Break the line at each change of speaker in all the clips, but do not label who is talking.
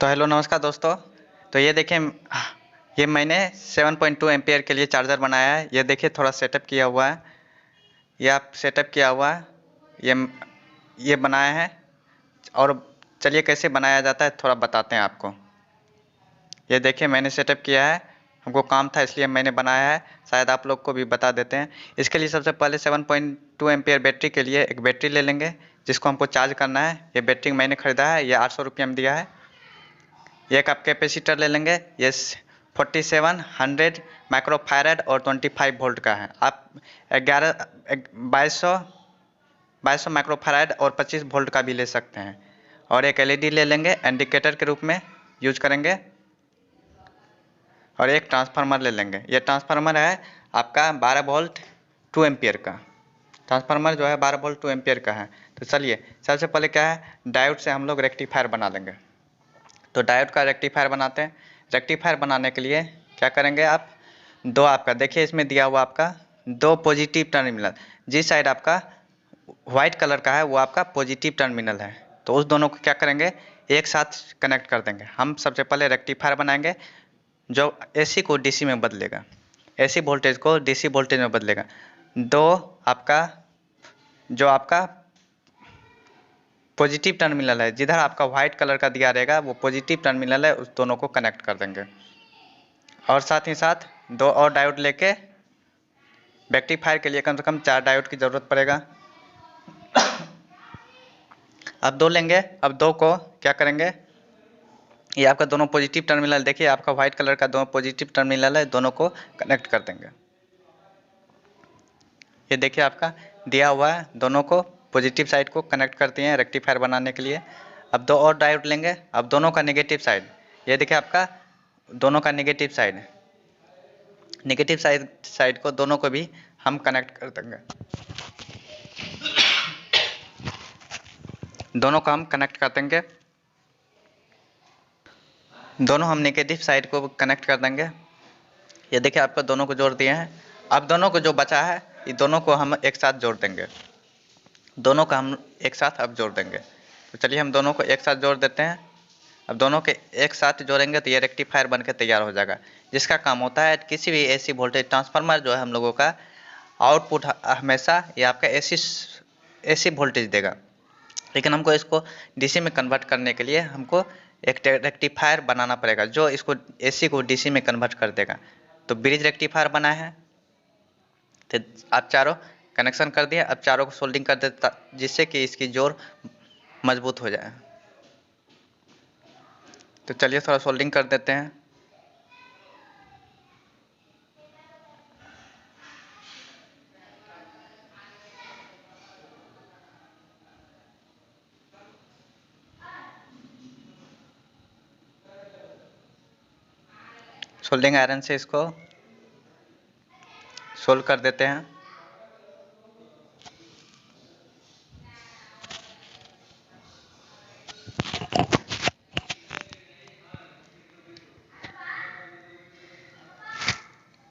तो हेलो नमस्कार दोस्तों। तो ये देखिए, ये मैंने 7.2 एम्पियर के लिए चार्जर बनाया है। ये देखिए थोड़ा सेटअप किया हुआ है, ये आप सेटअप किया हुआ है, ये बनाया है। और चलिए कैसे बनाया जाता है थोड़ा बताते हैं आपको। ये देखिए मैंने सेटअप किया है, हमको काम था इसलिए मैंने बनाया है, शायद आप लोग को भी बता देते हैं। इसके लिए सबसे पहले 7.2 एम्पियर बैटरी के लिए एक बैटरी ले लेंगे जिसको हमको चार्ज करना है। ये बैटरी मैंने ख़रीदा है, ये 800 रुपये में दिया है। एक आप कैपेसिटर ले लेंगे, ये 4700 माइक्रोफैरड और 25 वोल्ट का है। आप 2200 माइक्रोफैरड और 25 वोल्ट का भी ले सकते हैं। और एक एलईडी ले लेंगे, इंडिकेटर के रूप में यूज करेंगे। और एक ट्रांसफार्मर ले लेंगे, ये ट्रांसफार्मर है आपका 12 वोल्ट 2 एम्पियर का। ट्रांसफार्मर जो है 12 वोल्ट 2 एम्पियर का है। तो चलिए सबसे पहले क्या है, डायोड से हम लोग रेक्टिफायर बना लेंगे। तो डायोड का रेक्टिफायर बनाते हैं। रेक्टिफायर बनाने के लिए क्या करेंगे, आप दो, आपका देखिए इसमें दिया हुआ आपका दो पॉजिटिव टर्मिनल। जिस साइड आपका वाइट कलर का है वो आपका पॉजिटिव टर्मिनल है, तो उस दोनों को क्या करेंगे, एक साथ कनेक्ट कर देंगे। हम सबसे पहले रेक्टिफायर बनाएंगे जो एसी को डीसी में बदलेगा, एसी वोल्टेज को डीसी वोल्टेज में बदलेगा। दो आपका जो आपका पॉजिटिव टर्मिनल है, जिधर आपका वाइट कलर का दिया रहेगा वो पॉजिटिव टर्मिनल है, उस दोनों को कनेक्ट कर देंगे। और साथ ही साथ दो और डायोड लेके रेक्टिफायर के लिए कम से कम 4 डायोड की ज़रूरत पड़ेगा। अब दो लेंगे, अब दो को क्या करेंगे, ये आपका दोनों पॉजिटिव टर्मिनल, देखिए आपका वाइट कलर का दोनों पॉजिटिव टर्मिनल है, दोनों को कनेक्ट कर देंगे। ये देखिए आपका दिया हुआ है, दोनों को पॉजिटिव साइड को कनेक्ट करते हैं रेक्टिफायर बनाने के लिए। अब दो और डायोड लेंगे, अब दोनों का नेगेटिव साइड, ये देखिए आपका दोनों का नेगेटिव साइड को दोनों को भी हम कनेक्ट कर देंगे। दोनों को हम कनेक्ट कर देंगे, दोनों हम नेगेटिव साइड को कनेक्ट कर देंगे। ये देखिए आपको दोनों को जोड़ दिए हैं। अब दोनों को जो बचा है, ये दोनों को हम एक साथ जोड़ देंगे, दोनों का हम एक साथ अब जोड़ देंगे। तो चलिए हम दोनों को एक साथ जोड़ देते हैं। अब दोनों के एक साथ जोड़ेंगे तो ये रेक्टिफायर बनकर तैयार हो जाएगा, जिसका काम होता है किसी भी एसी वोल्टेज ट्रांसफार्मर जो है हम लोगों का आउटपुट हमेशा ये आपका एसी वोल्टेज देगा। लेकिन हमको इसको डीसी में कन्वर्ट करने के लिए हमको एक रेक्टिफायर बनाना पड़ेगा जो इसको एसी को डीसी में कन्वर्ट कर देगा। तो ब्रिज रेक्टिफायर बना है, तो आप चारों कनेक्शन कर दिए। अब चारों को सोल्डिंग कर देता, जिससे कि इसकी जोड़ मजबूत हो जाए। तो चलिए थोड़ा सोल्डिंग कर देते हैं। सोल्डिंग आयरन से इसको सोल्ड कर देते हैं।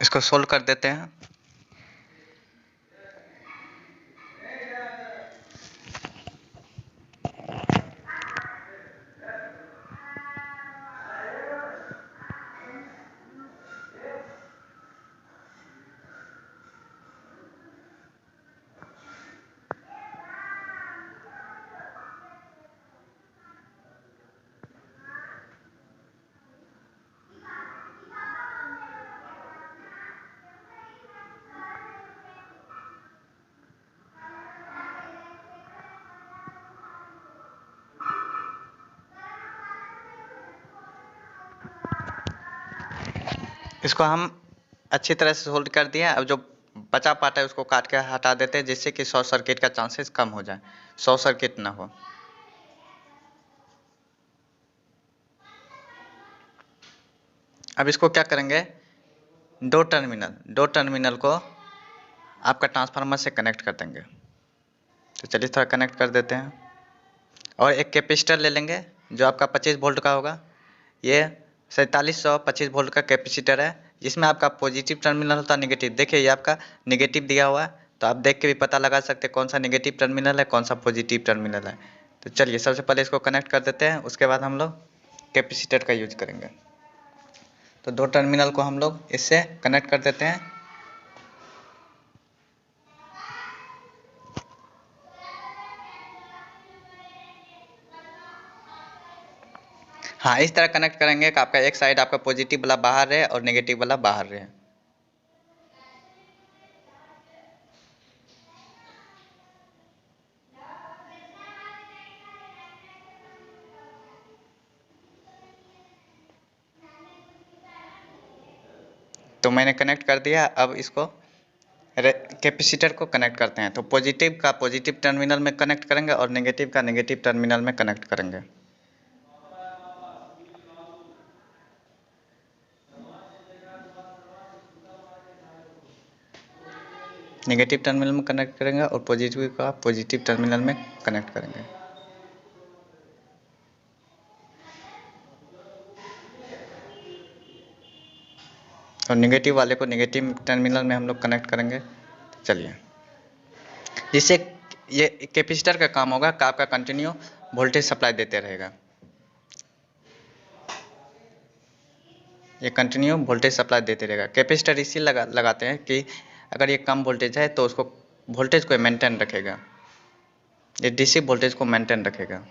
इसको सोल्व कर देते हैं। इसको हम अच्छी तरह से सोल्ड कर दिए। अब जो बचा पार्ट है उसको काट के हटा देते हैं, जिससे कि शॉर्ट सर्किट का चांसेस कम हो जाए, शॉर्ट सर्किट ना हो। अब इसको क्या करेंगे, दो टर्मिनल को आपका ट्रांसफार्मर से कनेक्ट कर देंगे। तो चलिए थोड़ा कनेक्ट कर देते हैं। और एक कैपेसिटर ले लेंगे जो आपका 25 वोल्ट का होगा। ये 4725 वोल्ट का कैपेसिटर है, जिसमें आपका पॉजिटिव टर्मिनल होता है, नेगेटिव। देखिए ये आपका नेगेटिव दिया हुआ है, तो आप देख के भी पता लगा सकते हैं कौन सा नेगेटिव टर्मिनल है, कौन सा पॉजिटिव टर्मिनल है। तो चलिए सबसे पहले इसको कनेक्ट कर देते हैं, उसके बाद हम लोग कैपेसिटर का यूज करेंगे। तो दो टर्मिनल को हम लोग इससे कनेक्ट कर देते हैं। हाँ, इस तरह कनेक्ट करेंगे कि आपका एक साइड आपका पॉजिटिव वाला बाहर रहे और नेगेटिव वाला बाहर रहे। तो मैंने कनेक्ट कर दिया। अब इसको कैपेसिटर को कनेक्ट करते हैं। तो पॉजिटिव का पॉजिटिव टर्मिनल में कनेक्ट करेंगे और नेगेटिव का नेगेटिव टर्मिनल में कनेक्ट करेंगे। नेगेटिव टर्मिनल में कनेक्ट करेंगे और पॉजिटिव का पॉजिटिव टर्मिनल में कनेक्ट करेंगे। और नेगेटिव वाले को नेगेटिव टर्मिनल में हम लोग कनेक्ट करेंगे। चलिए, जिससे ये कैपेसिटर का काम होगा कि आपका कंटिन्यू वोल्टेज सप्लाई देते रहेगा। ये कंटिन्यू वोल्टेज सप्लाई देते रहेगा। कैपेसिटर इसी लगाते हैं कि अगर ये कम वोल्टेज है तो उसको वोल्टेज को मेंटेन रखेगा, ये डीसी वोल्टेज को मेंटेन रखेगा।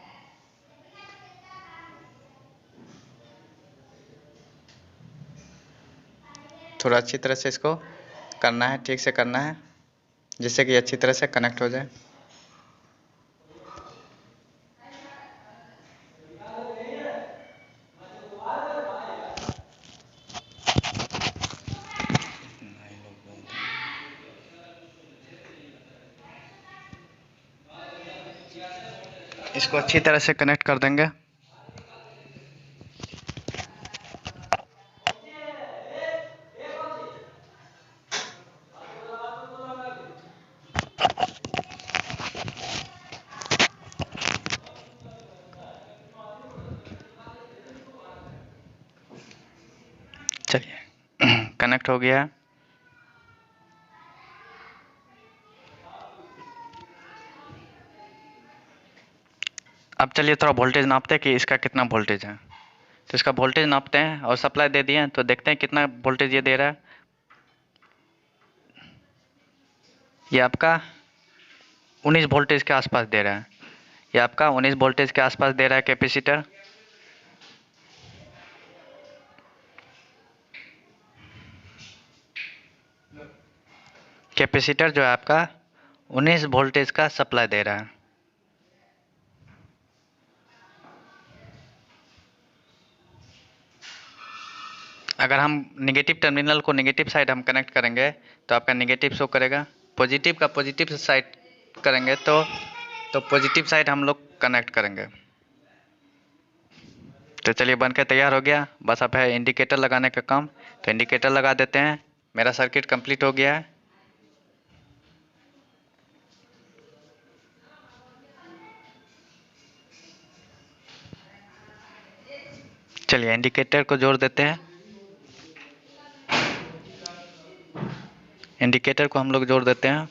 थोड़ा अच्छी तरह से इसको करना है, ठीक से करना है, जिससे कि अच्छी तरह से कनेक्ट हो जाए। इसको अच्छी तरह से कनेक्ट कर देंगे। चलिए, कनेक्ट हो गया। अब चलिए थोड़ा वोल्टेज नापते हैं कि इसका कितना वोल्टेज है। तो इसका वोल्टेज नापते हैं और सप्लाई दे दिए तो देखते हैं कितना वोल्टेज ये दे रहा है। ये आपका 19 वोल्टेज के आसपास दे रहा है। ये आपका 19 वोल्टेज के आसपास दे रहा है कैपेसिटर। कैपेसिटर जो है आपका 19 वोल्टेज का सप्लाई दे रहा है। अगर हम नेगेटिव टर्मिनल को नेगेटिव साइड हम कनेक्ट करेंगे तो आपका नेगेटिव शो करेगा। पॉजिटिव का पॉजिटिव साइड करेंगे तो पॉजिटिव साइड हम लोग कनेक्ट करेंगे। तो चलिए, बनकर तैयार हो गया। बस अब है इंडिकेटर लगाने का काम। तो इंडिकेटर लगा देते हैं। मेरा सर्किट कंप्लीट हो गया है। चलिए, इंडिकेटर को जोड़ देते हैं। इंडिकेटर को हम लोग जोड़ देते हैं।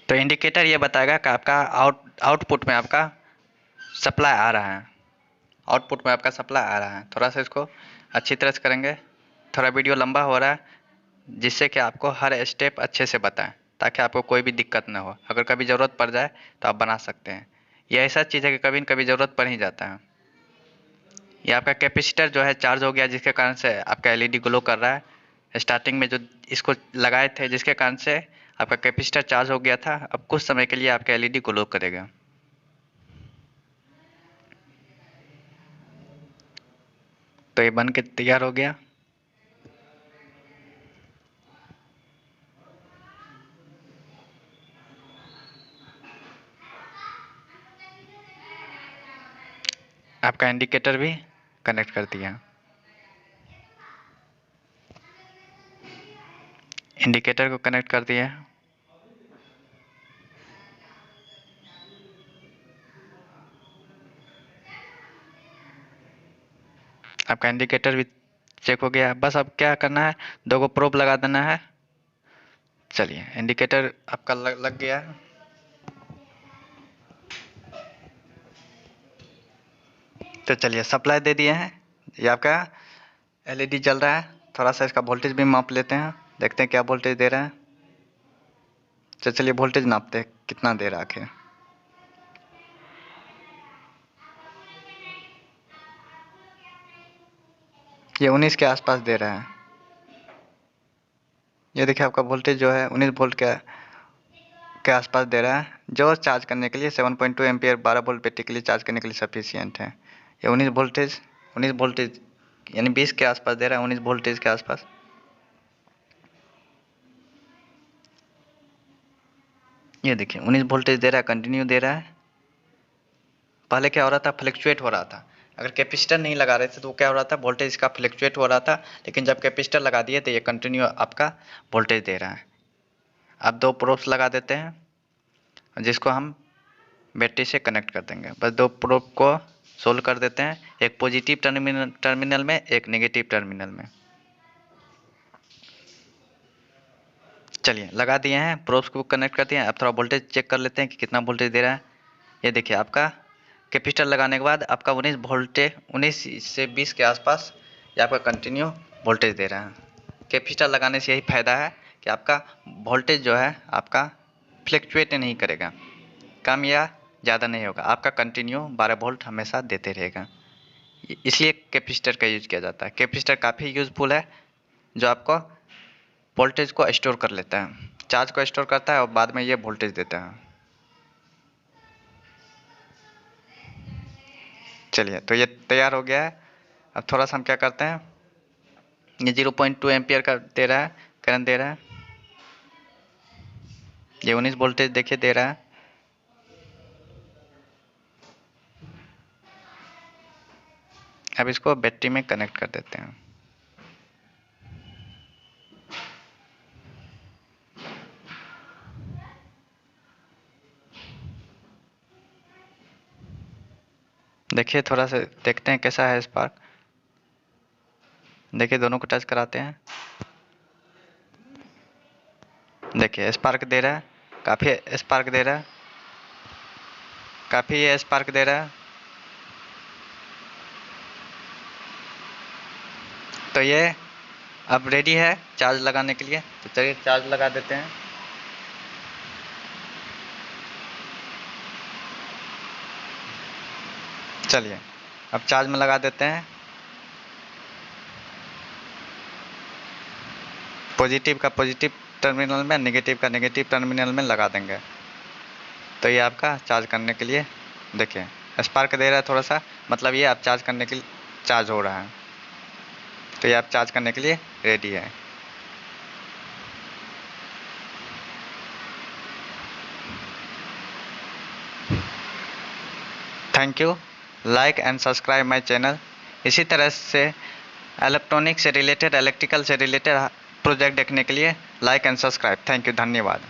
तो इंडिकेटर ये बताएगा कि आपका आउटपुट में आपका सप्लाई आ रहा है। आउटपुट में आपका सप्लाई आ रहा है। थोड़ा सा इसको अच्छी तरह से करेंगे। थोड़ा वीडियो लंबा हो रहा है, जिससे कि आपको हर स्टेप अच्छे से बताएं, ताकि आपको कोई भी दिक्कत ना हो। अगर कभी ज़रूरत पड़ जाए तो आप बना सकते हैं। यह ऐसा चीज़ है कि कभी न कभी ज़रूरत पड़ ही जाता है। ये आपका कैपेसिटर जो है चार्ज हो गया, जिसके कारण से आपका एलईडी ग्लो कर रहा है। स्टार्टिंग में जो इसको लगाए थे, जिसके कारण से आपका कैपेसिटर चार्ज हो गया था, अब कुछ समय के लिए आपका एलईडी ग्लो करेगा। तो ये बन के तैयार हो गया। आपका इंडिकेटर भी कनेक्ट कर दिया। इंडिकेटर को कनेक्ट कर दिया। आपका इंडिकेटर भी चेक हो गया। बस अब क्या करना है, दो गो प्रोब लगा देना है। चलिए इंडिकेटर आपका लग गया है। तो चलिए सप्लाई दे दिए हैं, ये आपका एलईडी जल रहा है। थोड़ा सा इसका वोल्टेज भी माप लेते हैं, देखते हैं क्या वोल्टेज दे रहा है। तो चलिए वोल्टेज नापते हैं कितना दे रहा है आखिर। ये 19 के आसपास दे रहा है। ये देखिए आपका वोल्टेज जो है 19 वोल्ट के आसपास दे रहा है, जो चार्ज करने के लिए 7.2 एम्पियर 12 वोल्ट बैटरी के लिए चार्ज करने के लिए सफिशियंट है। ये 19 वोल्टेज यानी 20 के आसपास दे रहा है, 19 वोल्टेज के आसपास। ये देखिए 19 वोल्टेज दे रहा है, कंटिन्यू दे रहा है। पहले क्या हो रहा था, फ्लक्चुएट हो रहा था। अगर कैपेसिटर नहीं लगा रहे थे तो क्या हो रहा था, वोल्टेज इसका फ्लक्चुएट हो रहा था। लेकिन जब कैपेसिटर लगा दिए तो ये कंटिन्यू आपका वोल्टेज दे रहा है। अब 2 प्रोब्स लगा देते हैं जिसको हम बैटरी से कनेक्ट कर देंगे। बस 2 प्रोब को सोल्व कर देते हैं, एक पॉजिटिव टर्मिनल में, एक नेगेटिव टर्मिनल में। चलिए लगा दिए हैं, प्रोब्स को कनेक्ट कर दिए हैं। अब थोड़ा वोल्टेज चेक कर लेते हैं कि कितना वोल्टेज दे रहा है। ये देखिए आपका कैपेसिटर लगाने के बाद आपका 19 से 20 के आसपास ये आपका कंटिन्यू वोल्टेज दे रहा है। कैपेसिटर लगाने से यही फ़ायदा है कि आपका वोल्टेज जो है आपका फ्लक्चुएट नहीं करेगा, कम या ज़्यादा नहीं होगा, आपका कंटिन्यू 12 वोल्ट हमेशा देते रहेगा। इसलिए कैपेसिटर का यूज़ किया जाता है। कैपेसिटर काफ़ी यूज़फुल है, जो आपको वोल्टेज को स्टोर कर लेता है, चार्ज को स्टोर करता है और बाद में ये वोल्टेज देता है। चलिए तो ये तैयार हो गया है। अब थोड़ा सा हम क्या करते हैं, ये 0.2 एम्पियर का दे रहा है, करंट दे रहा है। ये 19 वोल्टेज देखिए दे रहा है। अब इसको बैटरी में कनेक्ट कर देते हैं। देखिए थोड़ा सा देखते हैं कैसा है स्पार्क। देखिए दोनों को टच कराते हैं, देखिए स्पार्क दे रहा है, काफ़ी स्पार्क दे रहा है, काफ़ी ये स्पार्क दे रहा है। तो ये अब रेडी है चार्ज लगाने के लिए। तो चलिए चार्ज लगा देते हैं। चलिए अब चार्ज में लगा देते हैं। पॉजिटिव का पॉजिटिव टर्मिनल में, नेगेटिव का नेगेटिव टर्मिनल में लगा देंगे। तो ये आपका चार्ज करने के लिए देखिए स्पार्क दे रहा है थोड़ा सा, मतलब ये आप चार्ज करने के लिए चार्ज हो रहा है। तो ये आप चार्ज करने के लिए रेडी है। Thank you, like and subscribe my channel. इसी तरह से इलेक्ट्रॉनिक से रिलेटेड, इलेक्ट्रिकल से रिलेटेड प्रोजेक्ट देखने के लिए like and subscribe. Thank you, धन्यवाद।